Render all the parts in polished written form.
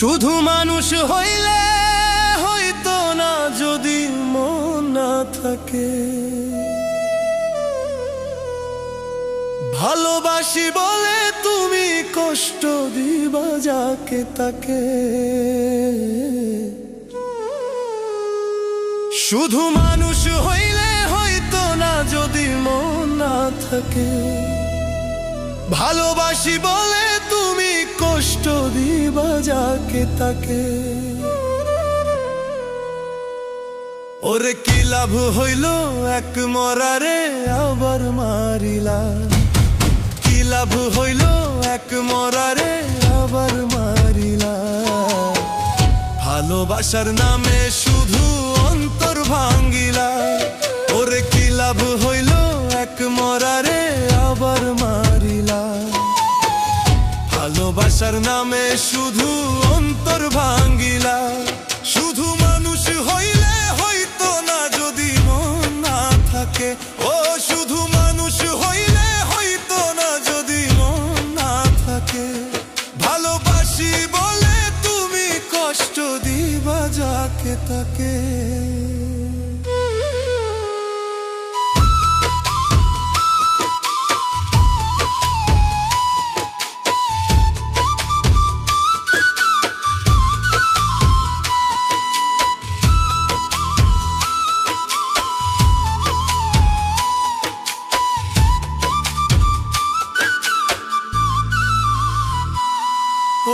শুধু মানুষ হইলে হইতো না যদি মন না থাকে। ভালোবাসি বলে তুমি কষ্ট দিবা যাকে তাকে। শুধু মানুষ হইলে হইতো না যদি মন না থাকে। ভালোবাসি বলে তুমি কষ্ট দিবা যাকে তাকে। ওরে কি লাভ হইল এক মরারে আবার মারিলা। কি লাভ হইল এক মরারে আবার মারিলা। ভালোবাসার নামে শুধু অন্তর ভাঙ্গিলা। ওরে কি লাভ হইল এক মরারে আবার মারিলা। ভালোবাসার নামে শুধু অন্তর ভাঙ্গিলা। শুধু মানুষ হইলে হইতো না যদি মন না থাকে। ও শুধু মানুষ হইলে হইতো না যদি মন না থাকে। ভালোবাসি বলে তুমি কষ্ট দিবা যাকে তাকে।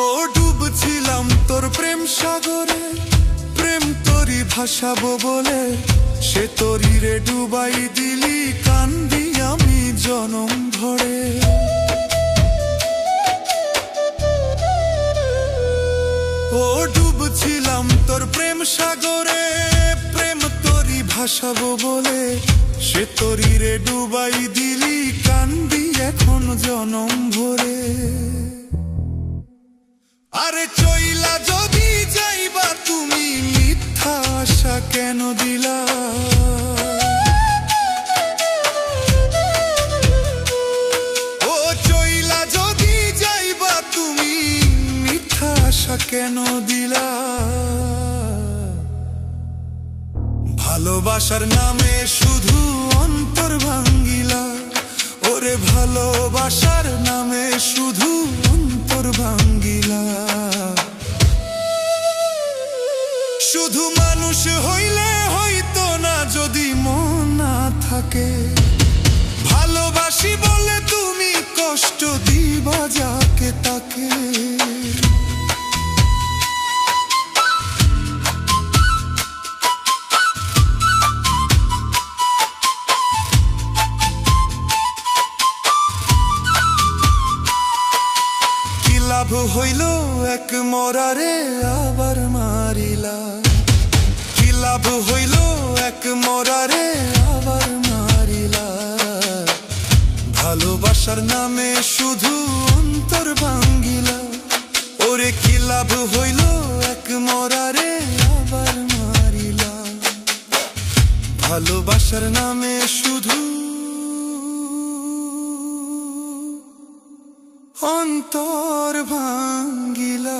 ও ডুবছিলাম তোর প্রেম সাগরে, প্রেম তোরি ভাসাবো বলে সে তোরি রে ডুবাই দিলি। কান্দি আমি জনম ভরে। ও ডুবছিলাম তোর প্রেম সাগরে, প্রেম তোরি ভাসাবো বলে সে তোরি রে ডুবাই দিলি। কান্দি এখন জনম ভরে। আরে চইলা যদি যাইবা তুমি মিথ্যা আশা কেন দিলা। ও চইলা যদি যাইবা তুমি মিথ্যা আশা কেন দিলা। ভালোবাসার নামে শুধু অন্তর ভাঙ্গিলা। ওরে ভালোবাসার নামে শুধু অন্তর ভাঙ্গিলা। শুধু মানুষ হইলে হইতো না যদি মন না থাকে। ভালোবাসি বলে তুমি কষ্ট দিবা যাকে তাকে। লাভ হইল এক মরারে আবার মারিলা। কি লাভ হইল এক মরারে আবার মারিলা। ভালোবাসার নামে শুধু অন্তর ভাঙ্গিলা। ওরে কি লাভ হইল এক মরারে আবার মারিলা। ভালোবাসার নামে শুধু অন্তর ভাঙ্গিলা।